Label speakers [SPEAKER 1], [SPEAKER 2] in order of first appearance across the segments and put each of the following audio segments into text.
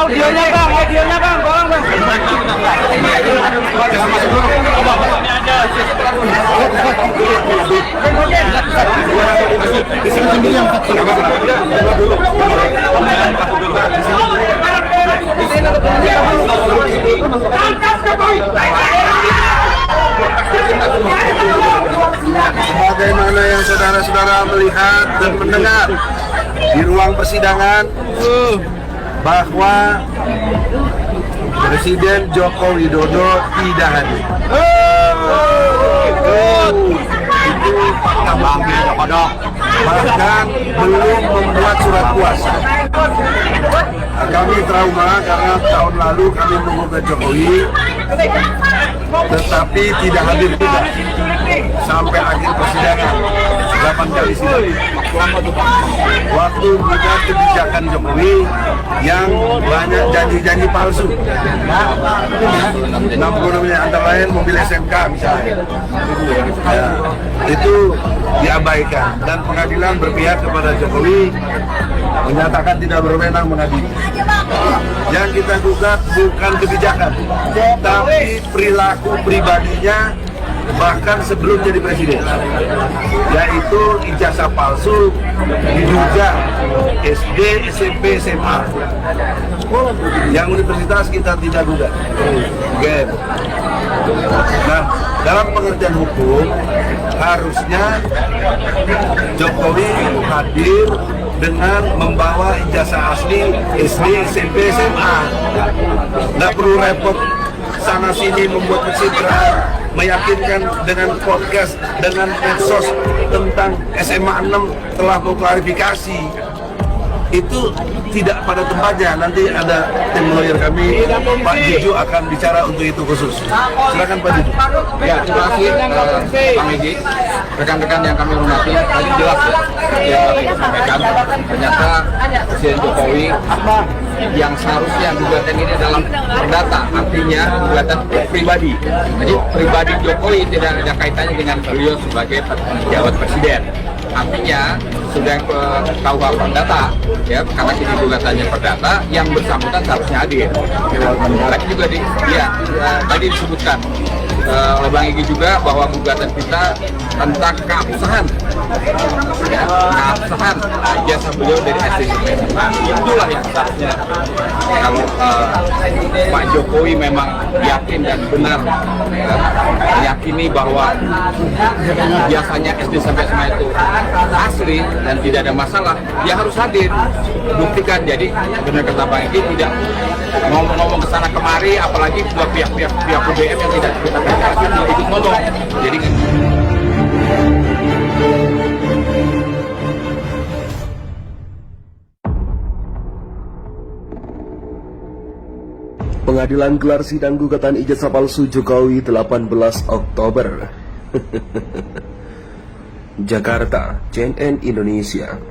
[SPEAKER 1] Audionya bang, tolong bang.
[SPEAKER 2] Sebagaimana yang saudara-saudara melihat dan mendengar di ruang persidangan bahwa Presiden Joko Widodo tidak hadir. Itu bahkan belum membuat surat kuasa. Kami trauma karena tahun lalu kami menggugat Jokowi, tetapi tidak hadir juga sampai akhir persidangan 8 kali sidang. Waktu bukan kebijakan Jokowi yang banyak janji-janji palsu. Namanya antara lain mobil SMK misalnya. Ya, itu diabaikan dan pengadilan berpihak kepada Jokowi menyatakan tidak berwenang mengadili. Yang kita gugat bukan kebijakan, tapi perilaku pribadinya bahkan sebelum jadi presiden, yaitu ijazah palsu diduga SD, SMP, SMA. Yang universitas kita tidak gugat. Nah, dalam pengertian hukum harusnya Jokowi hadir dengan membawa ijazah asli SD, SMP, SMA. Nggak perlu repot sana sini membuat pencitraan, meyakinkan dengan podcast, dengan medsos tentang SMA 6 telah mengklarifikasi. Itu tidak pada tempatnya. Nanti ada tim lawyer kami, Pak Juju akan bicara untuk itu khusus. Silakan Pak Juju.
[SPEAKER 3] Ya, terima kasih Bang Egy. Rekan-rekan yang kami hormati, tadi jelas ya yang kami sampaikan. Ternyata Presiden Jokowi yang seharusnya gugatan ini dalam perdata, artinya gugatan pribadi. Jadi pribadi Jokowi tidak ada kaitannya dengan beliau sebagai pejabat presiden. Artinya sudah KUH perdata, ya, karena ini gugatannya perdata, yang bersangkutan seharusnya hadir. Tadi juga tadi disebutkan oleh Bang Egy juga bahwa gugatan kita tentang keabsahan, ya, keabsahan ijazah beliau dari SD. Itulah yang seharusnya kalau Pak Jokowi memang yakin dan benar meyakini bahwa biasanya SD sampai SMA itu asli dan tidak ada masalah, ya harus hadir, buktikan. Jadi benar kata Bang Egy, tidak ngomong-ngomong kesana kemari, apalagi buat pihak UGM yang tidak kita katakan ikut ngomong. Jadi
[SPEAKER 4] Pengadilan gelar sidang gugatan ijazah palsu Jokowi 18 Oktober. Jakarta, CNN Indonesia.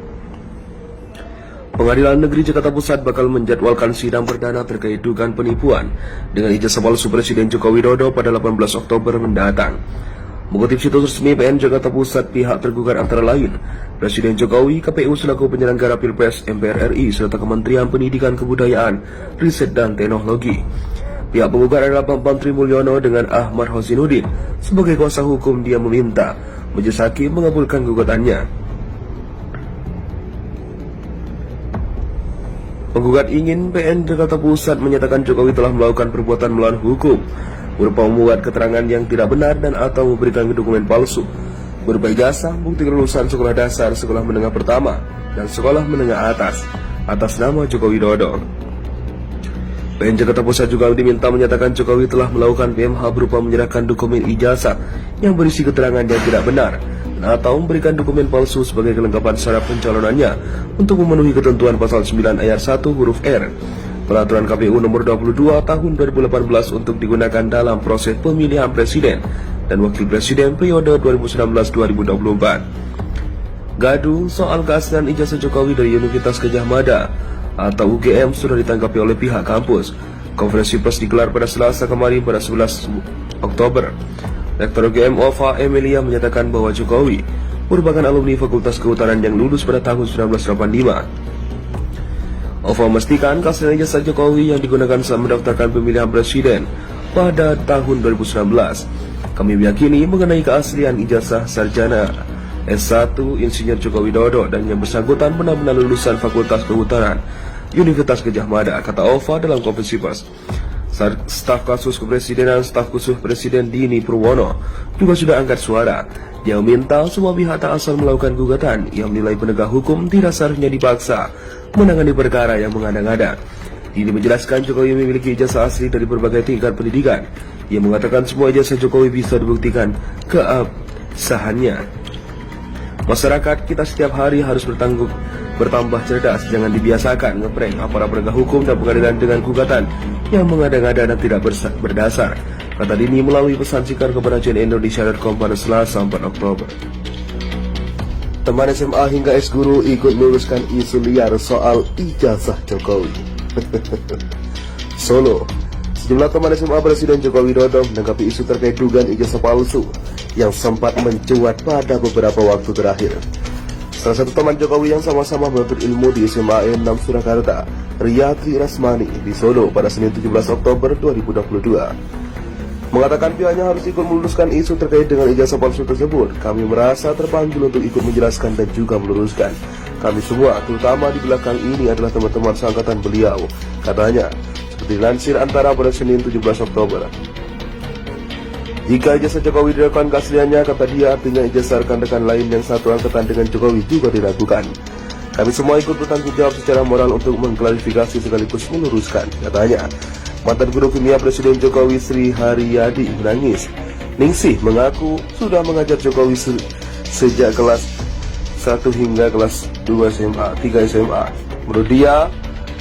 [SPEAKER 4] Pengadilan Negeri Jakarta Pusat bakal menjadwalkan sidang perdana terkait dugaan penipuan dengan ijazah palsu Presiden Joko Widodo pada 18 Oktober mendatang. Mengutip situs resmi PN Jakarta Pusat, pihak tergugat antara lain Presiden Jokowi, KPU selaku penyelenggara Pilpres, MPR RI, serta Kementerian Pendidikan Kebudayaan, Riset dan Teknologi. Pihak penggugat adalah Bambang Trimulyono dengan Ahmad Hosinuddin. Sebagai kuasa hukum, dia meminta majelis hakim mengabulkan gugatannya. Penggugat ingin PN Jakarta Pusat menyatakan Jokowi telah melakukan perbuatan melawan hukum berupa membuat keterangan yang tidak benar dan atau memberikan dokumen palsu berupa ijazah, bukti kelulusan sekolah dasar, sekolah menengah pertama, dan sekolah menengah atas nama Joko Widodo. PN Jakarta Pusat juga diminta menyatakan Jokowi telah melakukan PMH berupa menyerahkan dokumen ijazah yang berisi keterangan yang tidak benar dan atau memberikan dokumen palsu sebagai kelengkapan syarat pencalonannya untuk memenuhi ketentuan pasal 9 ayat 1 huruf R Peraturan KPU nomor 22 tahun 2018 untuk digunakan dalam proses pemilihan presiden dan wakil presiden periode 2019-2024. Gaduh soal keaslian ijazah Jokowi dari Universitas Gadjah Mada atau UGM sudah ditanggapi oleh pihak kampus. Konferensi pers digelar pada Selasa kemarin pada 11 Oktober. Rektor UGM OVA Emilia menyatakan bahwa Jokowi merupakan alumni Fakultas Kehutanan yang lulus pada tahun 1985. OVA memastikan keaslian ijazah Jokowi yang digunakan saat mendaftarkan pemilihan presiden pada tahun 2019. Kami meyakini mengenai keaslian ijazah sarjana S1 Insinyur Joko Widodo dan yang bersangkutan benar-benar lulusan Fakultas Kehutanan Universitas Gadjah Mada, kata OVA dalam konferensi pers. Staf kasus kepresidenan staf khusus Presiden Dini Purwono juga sudah angkat suara. Dia meminta semua pihak tak asal melakukan gugatan yang menilai penegak hukum tidak seharusnya dipaksa menangani perkara yang mengada-ngada. Dini menjelaskan Jokowi memiliki ijazah asli dari berbagai tingkat pendidikan. Ia mengatakan semua ijazah Jokowi bisa dibuktikan keabsahannya. Masyarakat kita setiap hari harus bertambah cerdas, jangan dibiasakan ngeprank aparat penegak hukum dan pengadilan dengan gugatan yang mengada-ngada dan tidak berdasar, kata Dini melalui pesan singkat kepada CNNindonesia.com pada Selasa 4 Oktober. Teman SMA hingga S guru ikut meluruskan isu liar soal ijazah Jokowi. Solo, sejumlah teman SMA Presiden Joko Widodo menanggapi isu terkait dugaan ijazah palsu yang sempat mencuat pada beberapa waktu terakhir. Salah satu teman Jokowi yang sama-sama menuntut ilmu di SMA 6 Surakarta, Riyatri Rasmani di Solo pada Senin 17 Oktober 2022, mengatakan pihaknya harus ikut meluruskan isu terkait dengan ijazah palsu tersebut. Kami merasa terpanggil untuk ikut menjelaskan dan juga meluruskan. Kami semua, terutama di belakang ini adalah teman-teman seangkatan beliau, katanya, seperti dilansir Antara pada Senin 17 Oktober. Jika ijazah Jokowi diragukan keasliannya, kata dia, artinya ijazah rekan-rekan lain yang satu angkatan dengan Jokowi juga diragukan. Kami semua ikut bertanggung jawab secara moral untuk mengklarifikasi sekaligus meluruskan, katanya. Mantan guru kimia Presiden Jokowi Sri Haryadi menangis. Ningsih mengaku sudah mengajar Jokowi sejak kelas 1 hingga kelas 2 SMA, 3 SMA. Menurut dia,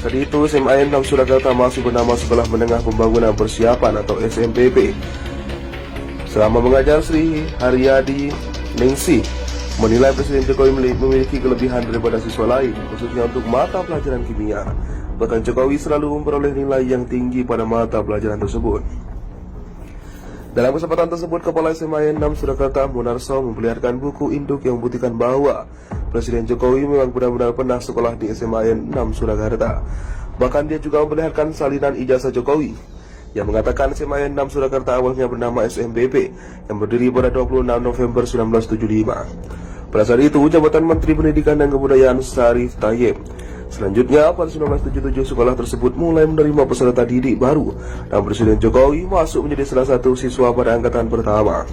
[SPEAKER 4] saat itu SMA 6 Surakarta masih bernama Sekolah Menengah Pembangunan Persiapan atau SMPP. Selama mengajar, Sri Haryadi Ningsih menilai Presiden Jokowi memiliki kelebihan daripada siswa lain, khususnya untuk mata pelajaran kimia. Bahkan Jokowi selalu memperoleh nilai yang tinggi pada mata pelajaran tersebut. Dalam kesempatan tersebut, Kepala SMA 6 Surakarta Munarso memperlihatkan buku induk yang membuktikan bahwa Presiden Jokowi memang benar-benar pernah sekolah di SMA 6 Surakarta. Bahkan dia juga memperlihatkan salinan ijazah Jokowi yang mengatakan SMA 6 Surakarta awalnya bernama SMPP yang berdiri pada 26 November 1975. Pada saat itu, jabatan Menteri Pendidikan dan Kebudayaan Syarif Tayyip. Selanjutnya, pada 1977 sekolah tersebut mulai menerima peserta didik baru dan Presiden Jokowi masuk menjadi salah satu siswa pada angkatan pertama.